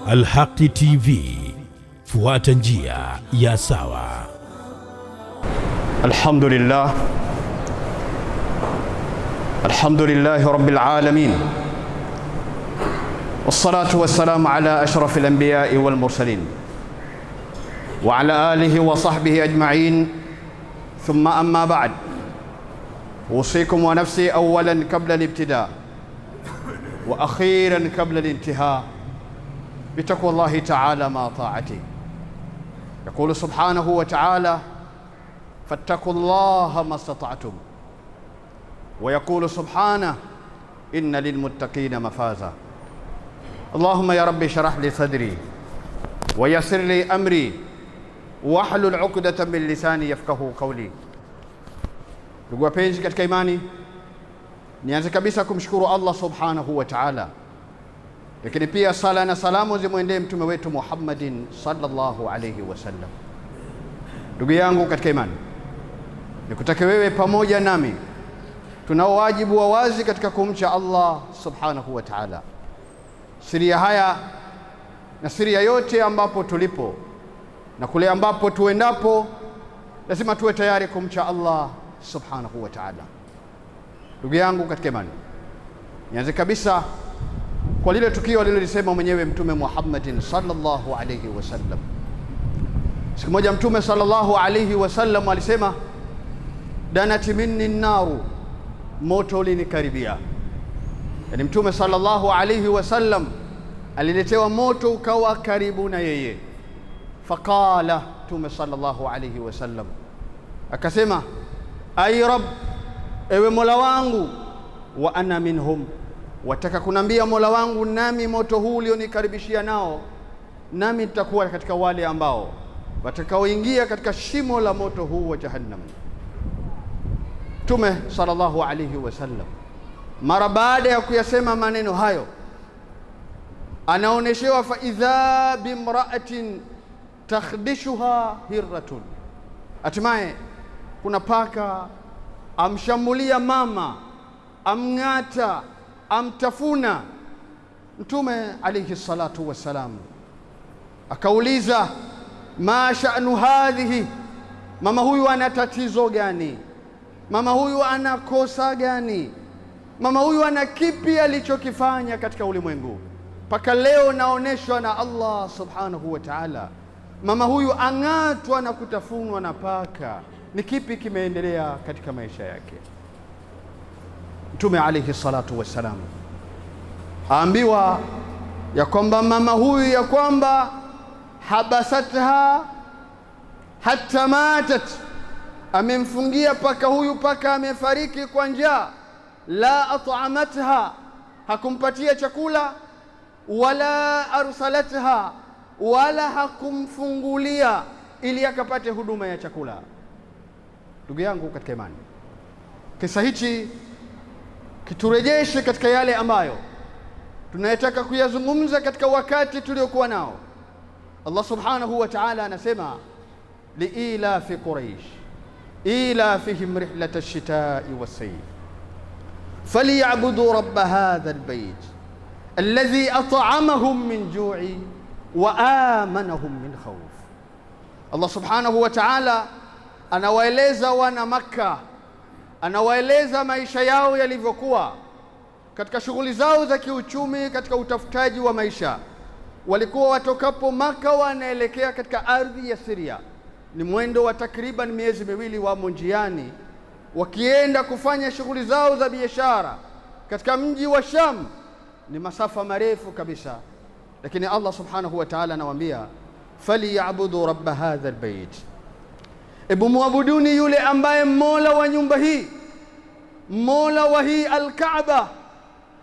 Al-Haq TV, fuata njia ya sawa. Alhamdulillah rabbil alamin, wassalatu wassalamu ala ashrafil anbiya'i wal mursalin wa ala alihi wa sahbihi ajma'in, thumma amma ba'd. Usikum wa nafsi awalan qabla al-ibtida wa akhiran qabla al-intiha bitaqwallahi ta'ala ma ta'ati. Yaqulu subhanahu wa ta'ala fattaqullaha mastata'tum, wa yaqulu subhanahu inna lilmuttaqina mafaza. Allahumma ya rabbi shrah li sadri wa yassir li amri wahlul 'uqdatan min lisani yafqahu qawli. Ndugu wapenzi katika imani, nianze kabisa kumshukuru Allah subhanahu wa ta'ala, lakini pia sala na salamu zimwendee mtume wetu Muhammadin sallallahu alayhi wasallam. Ndugu yangu katika imani, nikutake wewe pamoja nami tunao wajibu wa wazi katika kumcha Allah subhanahu wa ta'ala. Siri ya haya na siri ya yote ambapo tulipo na kule ambapo tuendapo, lazima tuwe tayari kumcha Allah subhanahu wa ta'ala. Ndugu yangu katika imani, nianze kabisa kwa lile tukio alilolisema mwenyewe Mtume Muhammadin sallallahu alayhi wasallam. Siku moja Mtume sallallahu alayhi wasallam alisema, danat minni naru, moto ulinikaribia. Yani Mtume sallallahu alayhi wasallam aliletewa moto ukawa karibu na yeye. Faqala, Mtume sallallahu alayhi wasallam akasema, ay Rabb, ewe Mola wangu, wa ana minhum, wataka kunambia Mola wangu, nami moto huu ulionikaribishia nao, nami nitakuwa katika wale ambao watakaoingia katika shimo la moto huu wa Jahannam. Mtume sallallahu alayhi wasallam mara baada ya kuyasema maneno hayo, anaoneshewa fa idha bimra'atin takhdishuha hirratun, hatimaye kuna paka amshambulia mama, amng'ata, amtafuna. Mtume alayhi salatu wassalam akauliza, ma sha'nu hadhihi, mama huyu ana tatizo gani? Mama huyu ana kosa gani? Mama huyu ana kipi alichokifanya katika ulimwengu mpaka leo naoneshwa na Allah subhanahu wa ta'ala? Mama huyu ang'atwa na kutafunwa na paka, ni kipi kimeendelea katika maisha yake? Mtume alayhi salatu wassalam aambiwa ya kwamba mama huyu ya kwamba habasatha hatta matat, amemfungia paka huyu, paka amefariki kwa njaa. La at'amatha, hakumpatia chakula, wala arsalatha, wala hakumfungulia ili akapate huduma ya chakula. Ndugu yangu katika imani, kisa hichi kiturejeshe katika yale ambayo tunayetaka kuyazungumza katika wakati tuliokuwa nao. Allah subhanahu wa ta'ala anasema, liilafi quraish ilafihim rihlata ash-shita'i was-sayf falyabudu rabb hadha al-bayt alladhi at'amahum min ju'i wa amanahum min khawf. Allah subhanahu wa ta'ala anawaeleza wana Makka, anawaeleza maisha yao yalivyokuwa katika shughuli zao za kiuchumi, katika utafutaji wa maisha. Walikuwa watokapo Makka wanaelekea katika ardhi ya Syria, ni mwendo wa takriban miezi miwili, wamo njiani wakienda kufanya shughuli zao za biashara katika mji wa Sham, ni masafa marefu kabisa. Lakini Allah subhanahu wa ta'ala anawaambia, falyabudu rabb hadha albayt, ebu muabuduni yule ambaye mola wa nyumba hii, mola wa hii Al-Kaaba,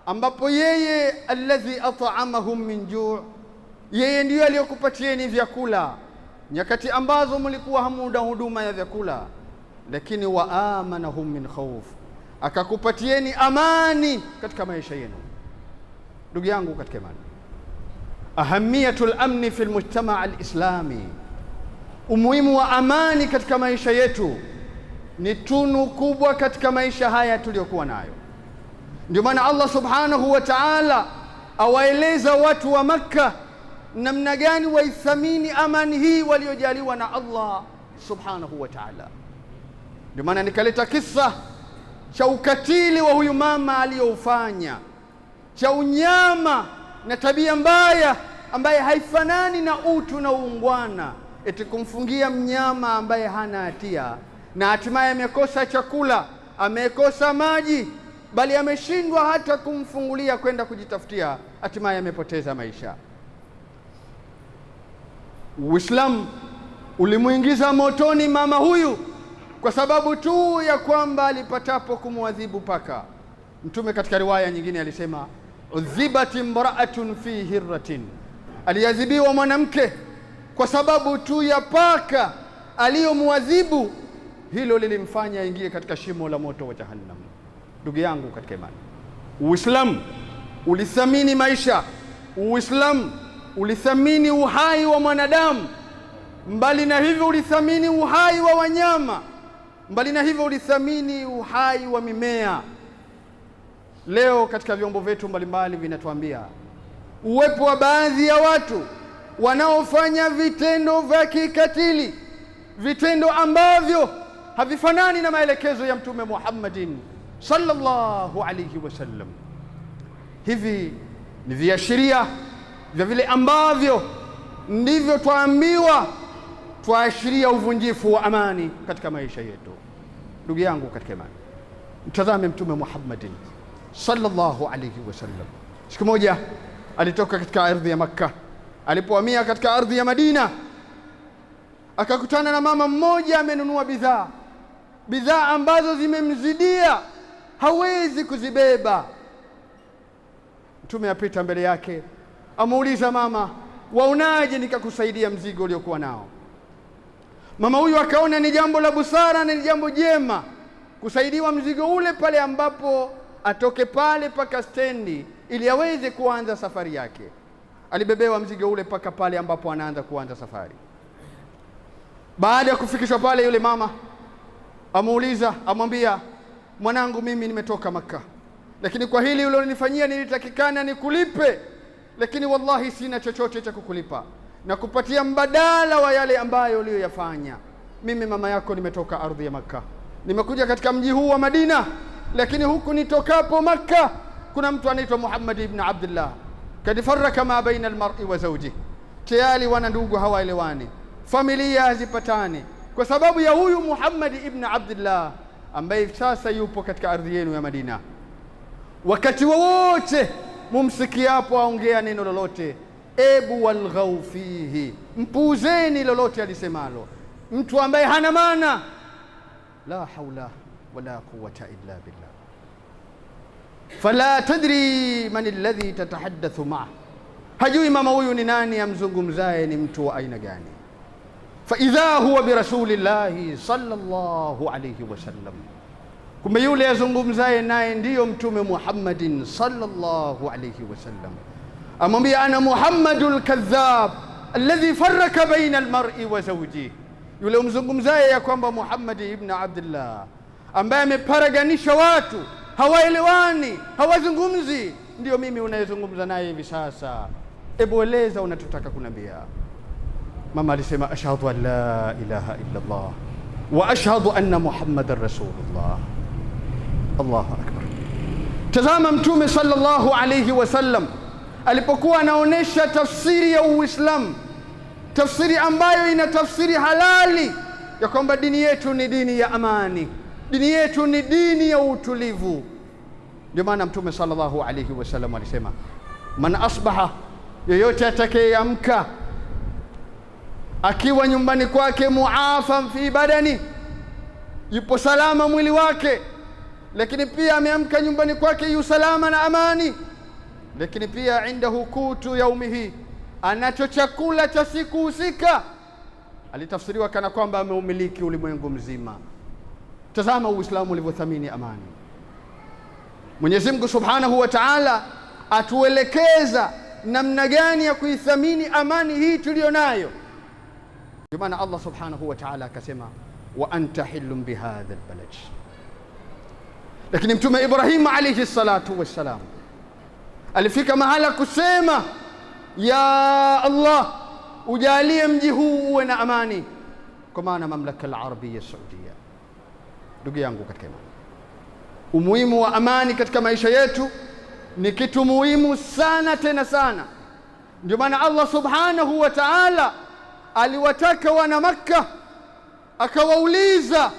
ambapo yeye alladhi at'amahum min ju', yeye ndiye aliyokupatieni vyakula nyakati ambazo mlikuwa hamuda huduma ya vyakula, lakini wa amanahum min khawf, akakupatieni amani katika maisha yenu. Ndugu yangu katika imani, ahamiyatul amni fil mujtama' al-islami, umuhimu wa amani katika maisha yetu ni tunu kubwa katika maisha haya tuliyokuwa nayo. Ndio maana Allah subhanahu wa ta'ala awaeleza watu wa Makka namna gani waithamini amani hii waliojaliwa na Allah subhanahu wa ta'ala. Ndio maana nikaleta kisa cha ukatili wa huyu mama aliyoufanya, cha unyama na tabia mbaya ambaye haifanani na utu na uungwana, eti kumfungia mnyama ambaye hana hatia, na hatimaye amekosa chakula, amekosa maji, bali ameshindwa hata kumfungulia kwenda kujitafutia, hatimaye amepoteza maisha. Uislamu ulimuingiza motoni mama huyu kwa sababu tu ya kwamba alipatapo kumwadhibu paka. Mtume katika riwaya nyingine alisema, udhibat imra'atun fi hirratin, aliadhibiwa mwanamke kwa sababu tu ya paka aliyomwadhibu. Hilo lilimfanya aingie katika shimo la moto wa Jahannam. Ndugu yangu katika imani, Uislamu ulithamini maisha. Uislamu ulithamini uhai wa mwanadamu. Mbali na hivyo ulithamini uhai wa wanyama. Mbali na hivyo ulithamini uhai wa mimea. Leo katika vyombo vyetu mbalimbali vinatuambia uwepo wa baadhi ya watu wanaofanya vitendo vya kikatili, vitendo ambavyo havifanani na maelekezo ya Mtume Muhammadin sallallahu alayhi wasallam. Hivi ni viashiria vya vile ambavyo ndivyo twaambiwa twaashiria uvunjifu wa amani katika maisha yetu. Ndugu yangu katika imani, mtazame Mtume Muhammadin sallallahu alayhi wasallam. Siku moja alitoka katika ardhi ya Makka, alipohamia katika ardhi ya Madina, akakutana na mama mmoja amenunua bidhaa ambazo zimemzidia, hawezi kuzibeba. Mtume apita mbele yake, amuuliza, mama, waonaje nikakusaidia mzigo uliokuwa nao? Mama huyu akaona ni jambo la busara na ni jambo jema kusaidiwa mzigo ule pale ambapo atoke pale paka stendi ili aweze kuanza safari yake. Alibebewa mzigo ule paka pale ambapo anaanza kuanza safari. Baada ya kufikishwa pale, yule mama amuuliza, amwambia, mwanangu, mimi nimetoka Makka, lakini kwa hili ulilonifanyia nilitakikana nikulipe, lakini wallahi sina chochote cha kukulipa na kupatia mbadala wa yale ambayo uliyoyafanya. Mimi mama yako nimetoka ardhi ya Makka, nimekuja katika mji huu wa Madina, lakini huku nitokapo Makka kuna mtu anaitwa Muhammad ibn Abdullah, kad farraka ma baina almar'i wa zawji, tayari wana ndugu hawaelewani, familia hazipatani kwa sababu ya huyu Muhammad ibn Abdullah ambaye sasa yupo katika ardhi yenu ya Madina. Wakati wowote mumsikiapo aongea neno lolote, ebu walghau fihi, mpuuzeni lolote alisemalo, mtu ambaye hana maana. La haula wala quwwata illa billah. Fala tadri man alladhi tatahaddathu ma, hajui mama huyu ni nani amzungumzaye, ni mtu wa aina gani. Fa idha huwa bi rasulillahi sallallahu alayhi wasallam, kumbe yule azungumzaye naye ndiyo Mtume Muhammadin sallallahu alayhi wasallam. Amwambia, ana Muhammadul kadhab alladhi farraka baina almar'i wa zawjihi, yule umzungumzaye ya kwamba Muhammad ibn Abdullah ambaye ameparaganisha watu, hawaelewani, hawazungumzi, ndiyo mimi unayezungumza naye hivi sasa. Ebu eleza unatutaka kunambia. Mama alisema, ashhadu an la ilaha illa Allah wa ashhadu anna Muhammadar rasulullah. Allahu akbar. Tazama Mtume sallallahu alayhi wasallam alipokuwa anaonesha tafsiri ya Uislamu, tafsiri ambayo ina tafsiri halali ya kwamba dini yetu ni dini ya amani, dini yetu ni dini ya utulivu. Ndio maana Mtume sallallahu alayhi wasallam alisema, man asbaha, yoyote atakayeamka akiwa nyumbani kwake, muafan fi badani, yupo salama mwili wake, lakini pia ameamka nyumbani kwake yu salama na amani, lakini pia indahu kutu yaumihi, anacho chakula cha siku husika, alitafsiriwa kana kwamba ameumiliki ulimwengu mzima. Tazama Uislamu ulivyothamini amani. Mwenyezi Mungu Subhanahu wa Ta'ala atuelekeza namna gani ya kuithamini amani hii tuliyonayo. Ndio maana Allah Subhanahu wa Ta'ala akasema, wa anta hillum bihadha albalad. Lakini Mtume Ibrahim alayhi salatu wassalam alifika mahala kusema, ya Allah, ujalie mji huu uwe na amani, kwa maana mamlaka al-Arabia Saudia. Ndugu yangu katika imani, umuhimu wa amani katika maisha yetu ni kitu muhimu sana, tena sana. Ndio maana Allah subhanahu wa ta'ala aliwataka wana Makka, akawauliza,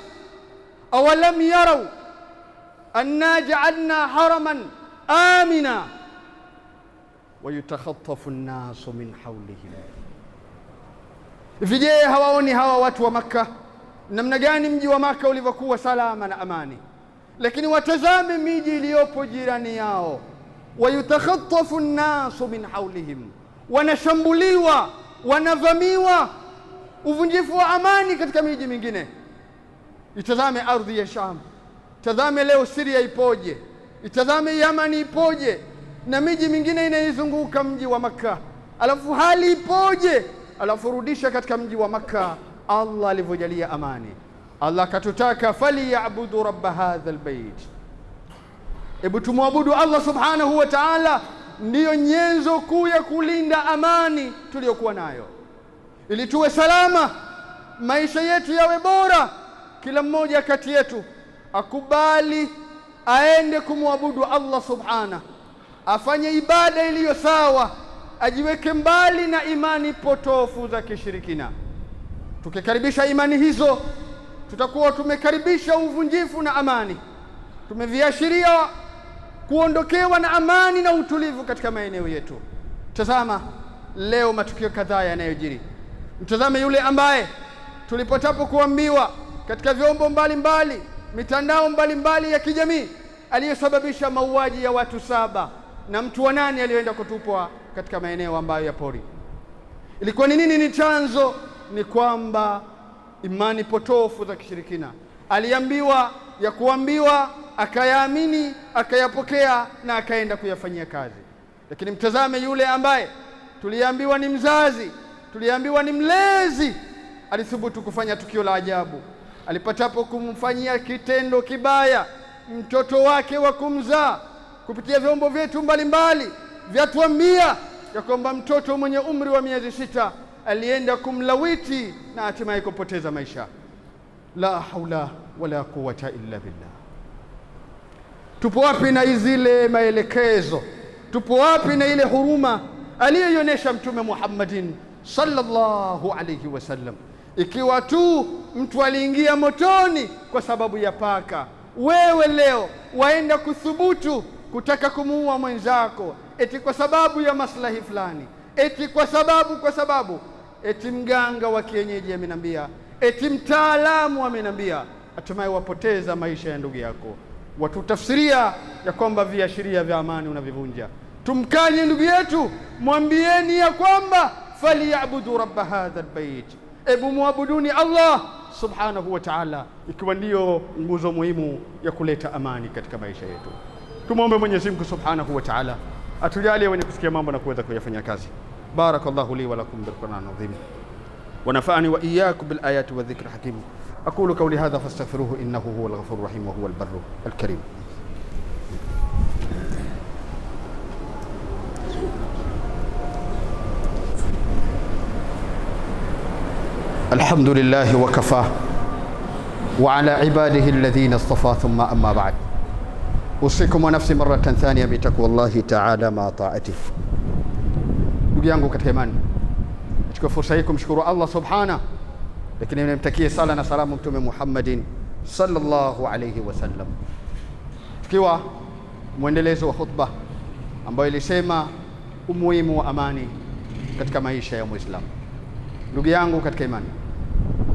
awalam yarau anna ja'alna haraman amina wa yatakhatafu an-nasu min hawlihim. Vije hawaoni hawa watu wa Makka namna gani mji wa Makka ulivyokuwa salama na amani, lakini watazame miji iliyopo jirani yao, wa yatakhatafu an-nasu min hawlihim, wanashambuliwa, wanavamiwa, uvunjifu wa amani katika miji mingine. Itazame ardhi ya Sham, itazame leo Syria ipoje, itazame Yamani ipoje, na miji mingine inaizunguka mji wa Makka, alafu hali ipoje, alafu rudisha katika mji wa Makka Allah alivyojalia amani. Allah katutaka falyabudu rabb hadha albayt, hebu tumwabudu Allah subhanahu wa ta'ala, ndiyo nyenzo kuu ya kulinda amani tuliyokuwa nayo, ili tuwe salama, maisha yetu yawe bora. Kila mmoja kati yetu akubali aende kumwabudu Allah subhanahu, afanye ibada iliyo sawa, ajiweke mbali na imani potofu za kishirikina. Tukikaribisha imani hizo, tutakuwa tumekaribisha uvunjifu na amani, tumeviashiria kuondokewa na amani na utulivu katika maeneo yetu. Tazama leo matukio kadhaa yanayojiri. Mtazame yule ambaye tulipotapo kuambiwa katika vyombo mbalimbali, mitandao mbalimbali ya kijamii, aliyesababisha mauaji ya watu 7 na mtu wa 8 aliyoenda kutupwa katika maeneo ambayo ya pori. Ilikuwa ni nini? Ni chanzo ni kwamba imani potofu za kishirikina. Aliambiwa ya kuambiwa, akayaamini, akayapokea na akaenda kuyafanyia kazi. Lakini mtazame yule ambaye tuliambiwa ni mzazi, tuliambiwa ni mlezi, alithubutu kufanya tukio la ajabu alipatapo kumfanyia kitendo kibaya mtoto wake wa kumzaa. Kupitia vyombo vyetu mbalimbali vyatuambia ya kwamba mtoto mwenye umri wa miezi 6 alienda kumlawiti na hatimaye kupoteza maisha. La haula wala quwwata illa billah. Tupo wapi na zile maelekezo? Tupo wapi na ile huruma aliyoonyesha Mtume Muhammadin sallallahu alayhi wasallam? Ikiwa tu mtu aliingia motoni kwa sababu ya paka, wewe leo waenda kuthubutu kutaka kumuua mwenzako eti kwa sababu ya maslahi fulani, eti kwa sababu eti mganga wa kienyeji amenambia, eti mtaalamu amenambia, hatimaye wapoteza maisha ya ndugu yako. Watutafsiria ya kwamba viashiria vya amani unavivunja. Tumkanye ndugu yetu, mwambieni ya kwamba falyabudu rabb hadha albayt, ebu muabuduni Allah subhanahu wa ta'ala, ikiwa ndiyo nguzo muhimu ya kuleta amani katika maisha yetu. Tumwombe Mwenyezi Mungu subhanahu wa ta'ala atujalie wenye kusikia mambo na kuweza kuyafanya kazi. Barakallahu li wa lakum bil Qur'an adhim wa nafa'ani wa iyyakum bil ayati wa dhikri hakim. Aqulu qawli hadha fastaghfiruhu innahu huwal ghafurur rahim wa huwal barru al karim. الحمد لله وكفى وعلى عباده الذين اصطفى ثم أما بعد. أوصيكم ونفسي مرة ثانية بتقوى الله تعالى مع طاعته. ndugu yangu katika imani, nachukua fursa hii kumshukuru Allah subhanahu, lakini nimemtakia sala na salamu Mtume Muhammadin sallallahu alayhi wasallam, tukiwa mwendelezo wa khutba ambayo ilisema umuhimu wa amani katika maisha ya Muislamu. Ndugu yangu katika imani,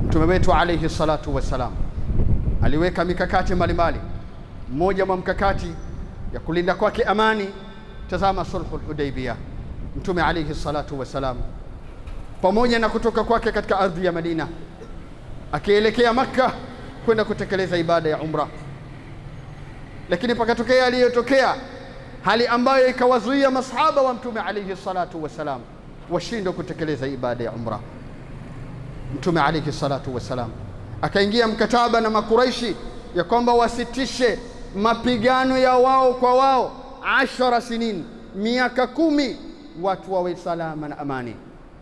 Mtume wetu alayhi salatu wassalam aliweka mikakati mbalimbali. Mmoja wa mkakati ya kulinda kwake amani, tazama sulhul Hudaybiyah. Mtume alayhi salatu wassalam pamoja na kutoka kwake katika ardhi ya Madina akielekea Makka kwenda kutekeleza ibada ya umra, lakini pakatokea aliyotokea, hali ambayo ikawazuia masahaba wa Mtume alayhi salatu wassalam washindwe kutekeleza ibada ya umra. Mtume alayhi salatu wassalam akaingia mkataba na Makuraishi ya kwamba wasitishe mapigano ya wao kwa wao 10 sinin, miaka 10, watu wawe salama na amani.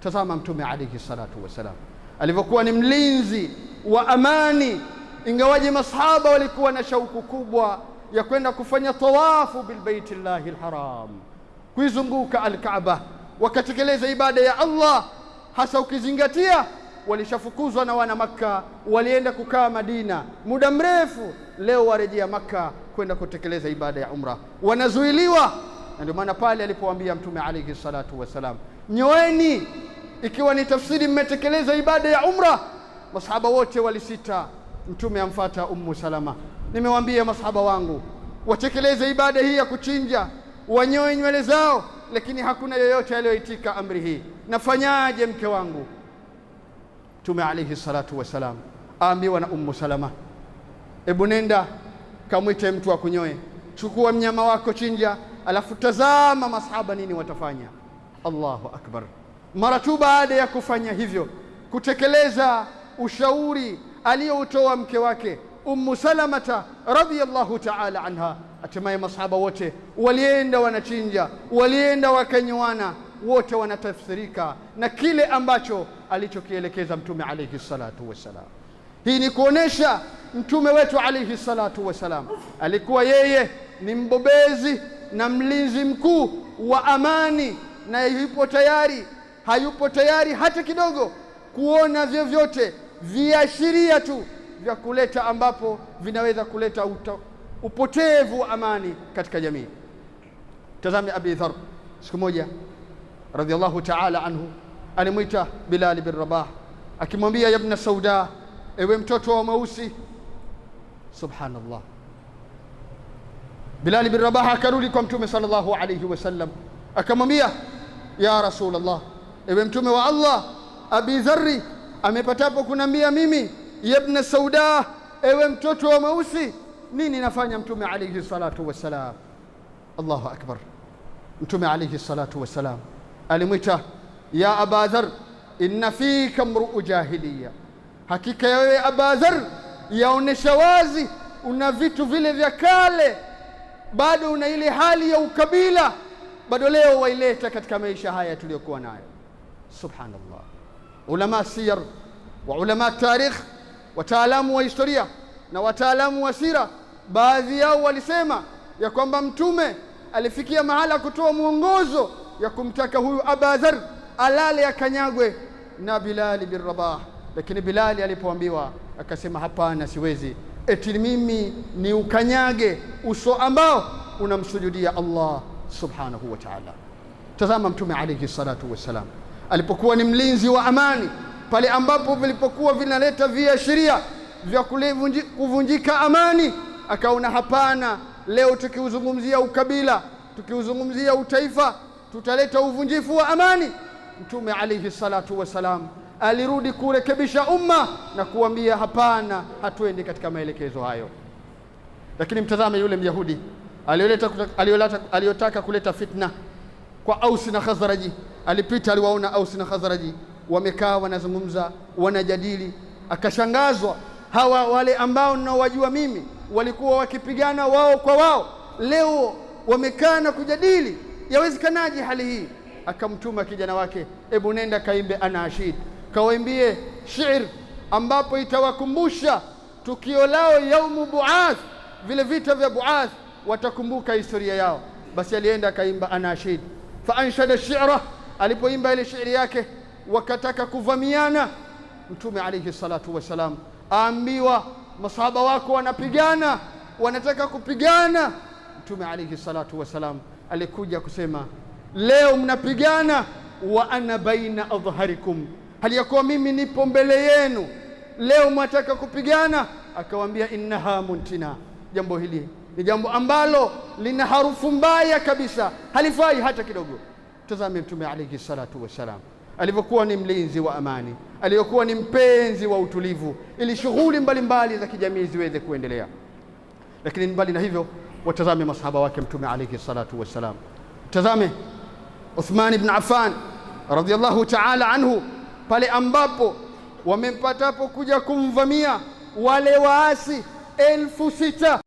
Tazama Mtume alayhi salatu wassalam alivyokuwa ni mlinzi wa amani, ingawaje masahaba walikuwa na shauku kubwa ya kwenda kufanya tawafu bilbaitillahi alharam, kuizunguka Alkaaba, wakatekeleza ibada ya Allah, hasa ukizingatia walishafukuzwa na wana Makka, walienda kukaa Madina muda mrefu, leo warejea Makka kwenda kutekeleza ibada ya umra, wanazuiliwa. Na ndio maana pale alipowaambia Mtume alayhi salatu wassalam, nyoeni, ikiwa ni tafsiri mmetekeleza ibada ya umra, masahaba wote walisita. Mtume amfuata Ummu Salama, nimewaambia masahaba wangu watekeleze ibada hii ya kuchinja, wanyoe nywele zao, lakini hakuna yoyote aliyoitika amri hii. Nafanyaje mke wangu? Mtume alayhi salatu wassalam aambiwa na Ummu Salama, ebu nenda kamwite mtu akunyoe, chukua mnyama wako, chinja, alafu tazama masahaba nini watafanya. Allahu akbar! Mara tu baada ya kufanya hivyo, kutekeleza ushauri aliyoutoa mke wake Ummu Salamata radhiyallahu ta'ala anha, hatimaye masahaba wote walienda wanachinja, walienda wakanyoana, wote wanatafsirika na kile ambacho alichokielekeza Mtume alayhi salatu wassalam. Hii ni kuonesha Mtume wetu alayhi salatu wassalam alikuwa yeye ni mbobezi na mlinzi mkuu wa amani, na hayupo tayari hata kidogo kuona vyovyote viashiria tu vya kuleta ambapo vinaweza kuleta upotevu wa amani katika jamii. Tazame Abi Dharr, siku moja radhiallahu ta'ala anhu alimwita Bilal bin Rabah akimwambia, ya ibn Sauda, ewe mtoto wa mweusi. Subhanallah. Bilal bin Rabah akarudi kwa Mtume sallallahu alayhi wasallam akamwambia, ya Rasulullah, ewe Mtume wa Allah, Abi Dharr amepatapo kunambia mimi, ya ibn Sauda, ewe mtoto wa mweusi. Nini nafanya? Mtume alayhi salatu wassalam, Allahu akbar, Mtume alayhi salatu wassalam alimwita, ya Aba Dharr, inna fika mru'u jahiliya, hakika ya wewe Aba Dharr yaonesha wazi una vitu vile vya kale, bado una ile hali ya ukabila, bado leo waileta katika maisha haya tuliyokuwa nayo. Subhanallah. Ulama siyar wa ulama tarikh, wataalamu wa historia na wataalamu wa sira, baadhi yao walisema ya kwamba Mtume alifikia mahala kutoa mwongozo ya kumtaka huyu Aba Dharr alale akanyagwe na Bilal bin Rabah, lakini Bilal alipoambiwa akasema, hapana, siwezi, eti mimi ni ukanyage uso ambao unamsujudia Allah subhanahu wa ta'ala. Tazama Mtume alayhi salatu wassalam alipokuwa ni mlinzi wa amani, pale ambapo vilipokuwa vinaleta viashiria vya kuvunjika amani, akaona hapana, leo tukiuzungumzia ukabila, tukiuzungumzia utaifa, tutaleta uvunjifu wa amani. Mtume alayhi salatu wassalam alirudi kurekebisha umma na kuambia hapana, hatuendi katika maelekezo hayo. Lakini mtazame yule Myahudi aliyotaka kuleta fitna kwa Ausi na Khazraji. Alipita, aliwaona Ausi na Khazraji wamekaa wanazungumza, wanajadili, akashangazwa. Hawa wale ambao ninawajua mimi walikuwa wakipigana wao kwa wao, leo wamekaa na kujadili, yawezekanaje hali hii? Akamtuma kijana wake, ebu nenda kaimbe anashid, kawaimbie shair ambapo itawakumbusha tukio lao yaumu Buath, vile vita vya Buath, watakumbuka historia yao. Basi alienda kaimba anashid, fa anshada shi'ra. Alipoimba ile shairi yake, wakataka kuvamiana. Mtume alayhi salatu wassalam aambiwa, masahaba wako wanapigana, wanataka kupigana. Mtume alayhi salatu wassalam alikuja kusema, leo mnapigana wa ana baina adhharikum, hali ya kuwa mimi nipo mbele yenu, leo mwataka kupigana. Akawaambia, innaha muntina, jambo hili ni jambo ambalo lina harufu mbaya kabisa, halifai hata kidogo. Tazame Mtume alayhi salatu wassalam alivyokuwa ni mlinzi wa amani, aliyokuwa ni mpenzi wa utulivu, ili shughuli mbalimbali za kijamii ziweze kuendelea. Lakini mbali na hivyo, watazame masahaba wake Mtume alayhi salatu wassalam. Tazame Uthman ibn Affan radhiyallahu ta'ala anhu, pale ambapo wamempatapo kuja kumvamia wale waasi 6,000,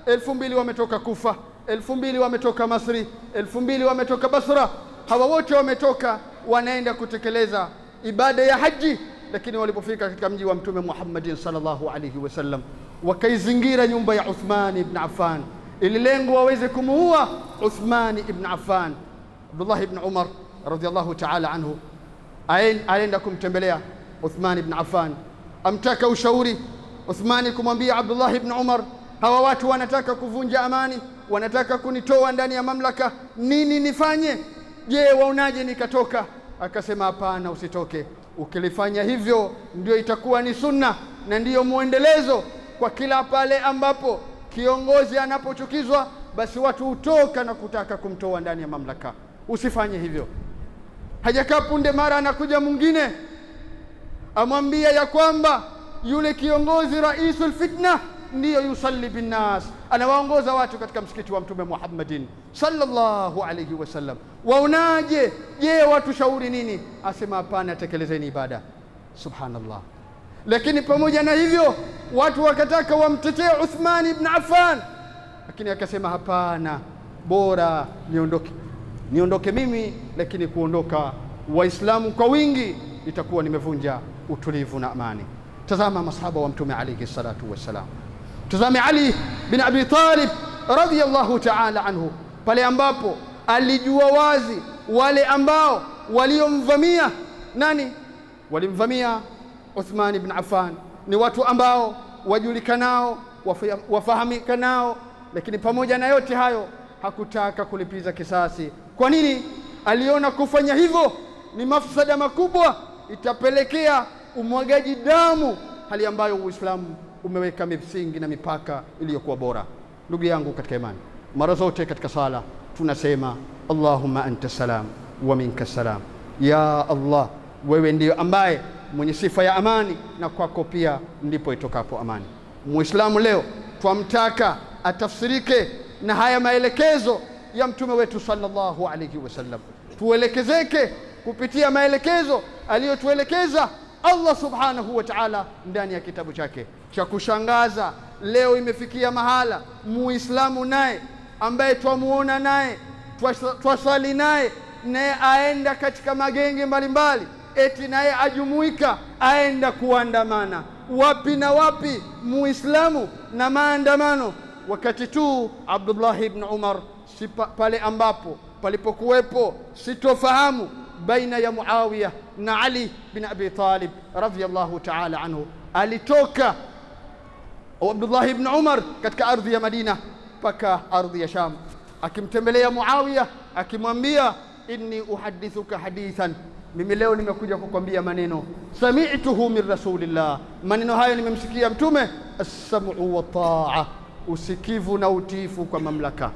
2,000 wametoka Kufa, 2,000 wametoka Masri, 2,000 wametoka Basra, hawa wote wametoka wanaenda kutekeleza ibada ya haji, lakini walipofika katika mji wa Mtume Muhammadin sallallahu alayhi wasallam, wakaizingira nyumba ya Uthman ibn Affan ili lengo waweze kumuua Uthman ibn Affan. Abdullah ibn Umar radhiyallahu ta'ala anhu aenda kumtembelea Uthman ibn Affan, amtaka ushauri. Uthmani kumwambia Abdullah ibn Umar, hawa watu wanataka kuvunja amani, wanataka kunitoa ndani ya mamlaka, nini nifanye? Je, waonaje nikatoka? Akasema hapana, usitoke. Ukilifanya hivyo ndio itakuwa ni sunna na ndiyo muendelezo kwa kila pale ambapo kiongozi anapochukizwa, basi watu hutoka na kutaka kumtoa ndani ya mamlaka. Usifanye hivyo. Hajakaa punde, mara anakuja mwingine amwambia ya kwamba yule kiongozi raisul fitna ndiyo yusalli bin nas, anawaongoza watu katika msikiti wa Mtume Muhammadin sallallahu alayhi wasallam. Waonaje? Je, watu shauri nini? Asema hapana, tekelezeni ibada. Subhanallah. Lakini pamoja na hivyo watu wakataka wamtetee Uthman ibn Affan, lakini akasema hapana, bora niondoke mimi, lakini kuondoka Waislamu kwa wingi itakuwa nimevunja utulivu na amani. Tazama masahaba wa Mtume alayhi salatu wassalam. Tazame Ali bin Abi Talib radhiyallahu ta'ala anhu, pale ambapo alijua wazi wale ambao waliomvamia nani, walimvamia Uthman ibn Affan ni watu ambao wajulikanao, wafahamikanao, lakini pamoja na yote hayo hakutaka kulipiza kisasi. Kwa nini? Aliona kufanya hivyo ni mafsada makubwa, itapelekea umwagaji damu, hali ambayo Uislamu umeweka misingi na mipaka iliyokuwa bora. Ndugu yangu katika imani, mara zote katika sala tunasema Allahumma anta salam wa minka salam. Ya Allah, wewe ndiyo ambaye mwenye sifa ya amani na kwako pia ndipo itokapo amani. Muislamu leo twamtaka atafsirike na haya maelekezo ya mtume wetu sallallahu alayhi wasallam, tuelekezeke kupitia maelekezo aliyotuelekeza Allah subhanahu wa ta'ala ndani ya kitabu chake. Cha kushangaza leo imefikia mahala muislamu naye ambaye twamuona naye twasali naye aenda katika magenge mbalimbali, eti naye ajumuika aenda kuandamana wapi na wapi muislamu na maandamano, wakati tu Abdullah ibn Umar pale ambapo palipokuwepo sitofahamu baina ya Muawiya na Ali bin Abi Talib radhiyallahu ta'ala anhu, alitoka Abdullah ibn Umar katika ardhi ya Madina mpaka ardhi ya Sham, akimtembelea Muawiya akimwambia, inni uhadithuka hadithan, mimi leo nimekuja kukwambia maneno, sami'tuhu min rasulillah, maneno hayo nimemsikia mtume, as-sam'u wa ta'a, usikivu na utiifu kwa mamlaka,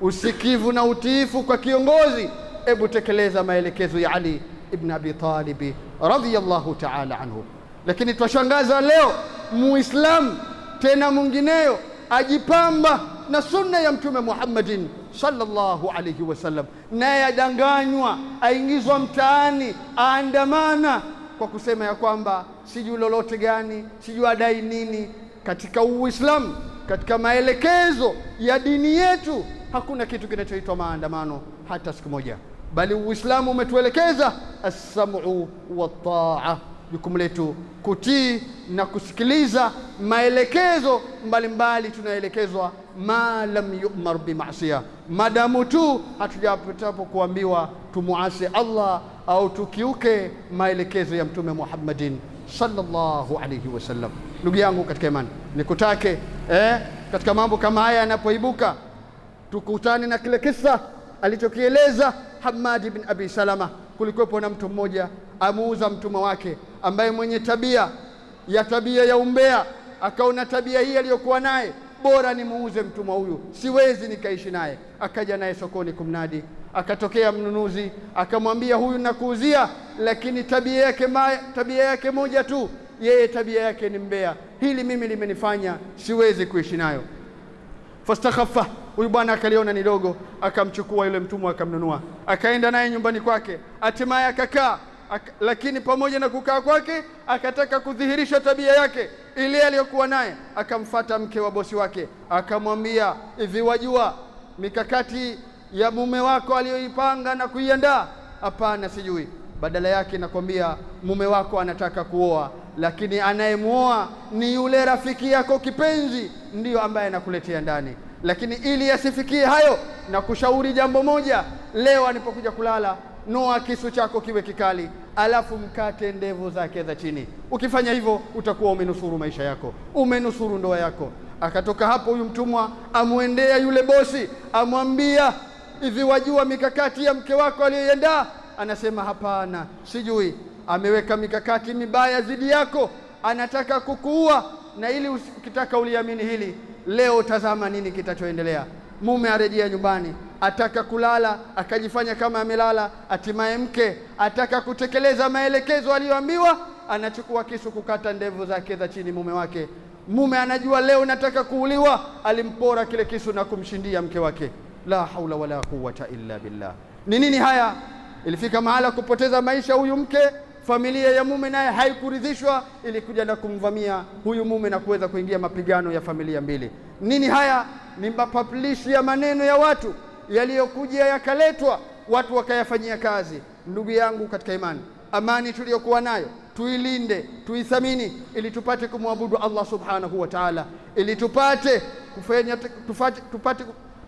usikivu na utiifu kwa kiongozi. Ebu tekeleza maelekezo ya Ali ibn Abi Talib radhiyallahu ta'ala anhu. Lakini twashangaza leo muislamu tena mwingineyo ajipamba na sunna ya mtume Muhammadin sallallahu alayhi wasallam, naye adanganywa, aingizwa mtaani, aandamana kwa kusema ya kwamba sijui lolote gani, sijui adai nini. Katika Uislamu, katika maelekezo ya dini yetu hakuna kitu kinachoitwa maandamano hata siku moja, bali Uislamu umetuelekeza as-sam'u wa ta'a, jukumu letu kutii na kusikiliza maelekezo mbalimbali tunaelekezwa, ma lam yu'mar bi ma'siyah, madamu tu hatujapatapo kuambiwa tumuasi Allah au tukiuke maelekezo ya mtume Muhammadin sallallahu alayhi wasallam. Ndugu yangu katika imani, nikutake katika mambo kama haya yanapoibuka, tukutane na kile kisa alichokieleza Hamad ibn Abi Salama. Kulikuwepo na mtu mmoja amuuza mtumwa wake ambaye mwenye tabia ya umbea, akaona tabia hii aliyokuwa naye, bora nimuuze mtumwa huyu, siwezi nikaishi naye. Akaja naye sokoni kumnadi, akatokea mnunuzi akamwambia, huyu nakuuzia, lakini tabia yake moja tu, yeye tabia yake ni mbea, hili mimi limenifanya siwezi kuishi nayo. Fastakhaffa, huyu bwana akaliona ni dogo, akamchukua yule mtumwa akamnunua, akaenda naye nyumbani kwake, hatimaye akakaa. Lakini pamoja na kukaa kwake akataka kudhihirisha tabia yake ile aliyokuwa naye. Akamfuata mke wa bosi wake akamwambia, hivi wajua mikakati ya mume wako aliyoipanga na kuiandaa? Hapana, sijui. Badala yake nakwambia mume wako anataka kuoa, lakini anayemuoa ni yule rafiki yako kipenzi, ndiyo ambaye anakuletea ndani. Lakini ili asifikie hayo, na kushauri jambo moja leo, anipokuja kulala, noa kisu chako kiwe kikali, alafu mkate ndevu zake za chini. Ukifanya hivyo utakuwa umenusuru maisha yako, umenusuru ndoa yako. Akatoka hapo huyu mtumwa, amuendea yule bosi, amwambia, hivi wajua mikakati ya mke wako aliyoiandaa? Anasema hapana, sijui. Ameweka mikakati mibaya zidi yako, anataka kukuua. Na ili ukitaka uliamini hili, leo tazama nini kitachoendelea. Mume arejea nyumbani, ataka kulala, akajifanya kama amelala. Hatimaye mke ataka kutekeleza maelekezo aliyoambiwa, anachukua kisu kukata ndevu zake za chini mume wake. Mume anajua leo nataka kuuliwa, alimpora kile kisu na kumshindia mke wake. La haula wala quwwata illa billah. Ni nini haya? Ilifika mahala kupoteza maisha huyu mke. Familia ya mume naye haikuridhishwa, ilikuja na kumvamia huyu mume na kuweza kuingia mapigano ya familia mbili. Nini haya? Ni mapablishi ya maneno ya watu yaliyokuja yakaletwa, watu wakayafanyia kazi. Ndugu yangu katika imani, amani tuliyokuwa nayo tuilinde, tuithamini, ili tupate kumwabudu Allah subhanahu wa ta'ala, ili tupate kufanya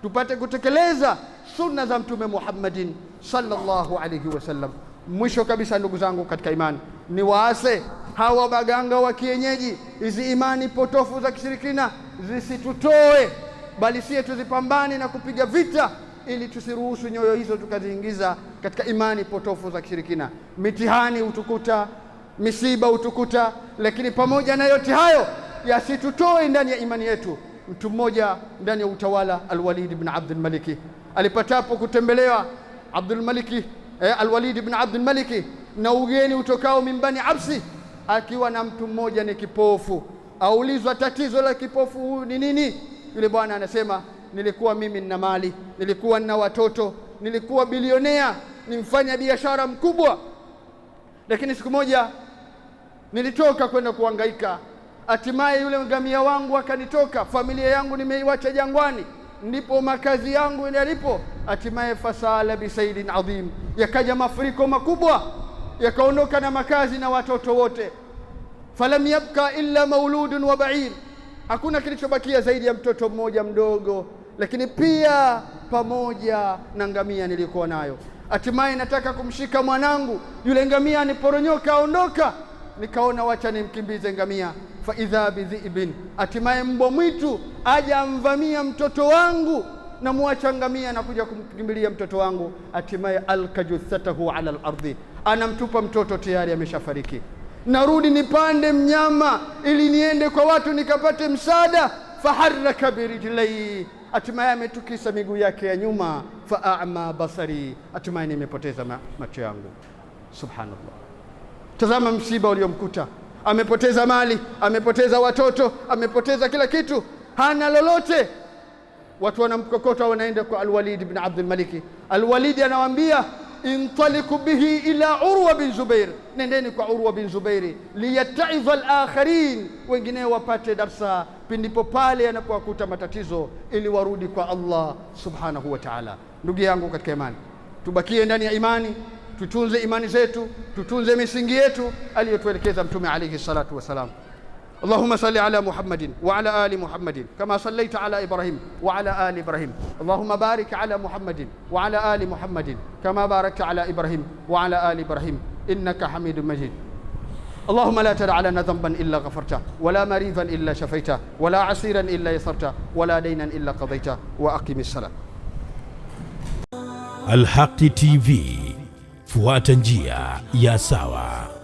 tupate kutekeleza sunna za Mtume Muhammadin sallallahu alayhi wasallam. Mwisho kabisa, ndugu zangu katika imani, ni waase hawa baganga wa kienyeji, hizi imani potofu za kishirikina zisitutoe, bali sie tuzipambane na kupiga vita, ili tusiruhusu nyoyo hizo tukaziingiza katika imani potofu za kishirikina. Mitihani utukuta, misiba utukuta, lakini pamoja na yote hayo yasitutoe ndani ya imani yetu. Mtu mmoja ndani ya utawala Al-Walid ibn Abdul Maliki, alipatapo kutembelewa Al-Walid ibn Abdul Maliki na ugeni utokao mimbani Absi, akiwa na mtu mmoja ni kipofu. Aulizwa tatizo la kipofu huyu ni nini? Yule bwana anasema, nilikuwa mimi nina mali, nilikuwa nina watoto, nilikuwa bilionea, ni mfanya biashara mkubwa, lakini siku moja nilitoka kwenda kuhangaika. Hatimaye yule ngamia wangu akanitoka, familia yangu nimeiacha jangwani, ndipo makazi yangu yalipo. Hatimaye fasala bisailin adhim, yakaja mafuriko makubwa, yakaondoka na makazi na watoto wote. Falam yabqa illa mauludun wa ba'ir, hakuna kilichobakia zaidi ya mtoto mmoja mdogo, lakini pia pamoja na ngamia nilikuwa nayo. Hatimaye nataka kumshika mwanangu, yule ngamia aniporonyoka aondoka, nikaona wacha nimkimbize ngamia. Fa idha bidhibin, hatimaye mbwa mwitu aja amvamia mtoto wangu, na muacha ngamia na kuja kumkimbilia mtoto wangu. Hatimaye alkajuthatahu ala al-ardhi, anamtupa mtoto tayari ameshafariki. Narudi nipande mnyama ili niende kwa watu nikapate msaada. Faharraka birijlai, hatimaye ametukisa miguu yake ya nyuma. Faama basari, hatimaye nimepoteza macho yangu. Subhanallah. Tazama msiba uliomkuta, amepoteza mali, amepoteza watoto, amepoteza kila kitu, hana lolote. Watu wanamkokota, wanaenda kwa Al-Walid ibn Abdul Maliki. Al-Walid anawaambia, intaliku bihi ila Urwa bin Zubair, nendeni kwa Urwa bin Zubairi, liyataiza al-akharin, wengine wapate darsa pindipo pale anapokuta matatizo, ili warudi kwa Allah subhanahu wa ta'ala. Ndugu yangu katika imani, tubakie ndani ya imani, tutunze imani zetu, tutunze misingi yetu aliyotuelekeza Mtume alayhi salatu wasalam. اللهم صل على محمد وعلى آل محمد كما صليت على إبراهيم وعلى آل إبراهيم. اللهم بارك على محمد وعلى آل محمد كما باركت على إبراهيم وعلى آل إبراهيم إنك حميد مجيد. اللهم لا تدع لنا ذنبا إلا غفرته، ولا مريضا إلا شفيته، ولا عسيرا إلا يسرته، ولا دينا إلا قضيته. وأقم الصلاة. Al Haq TV, fuata njia ya sawa.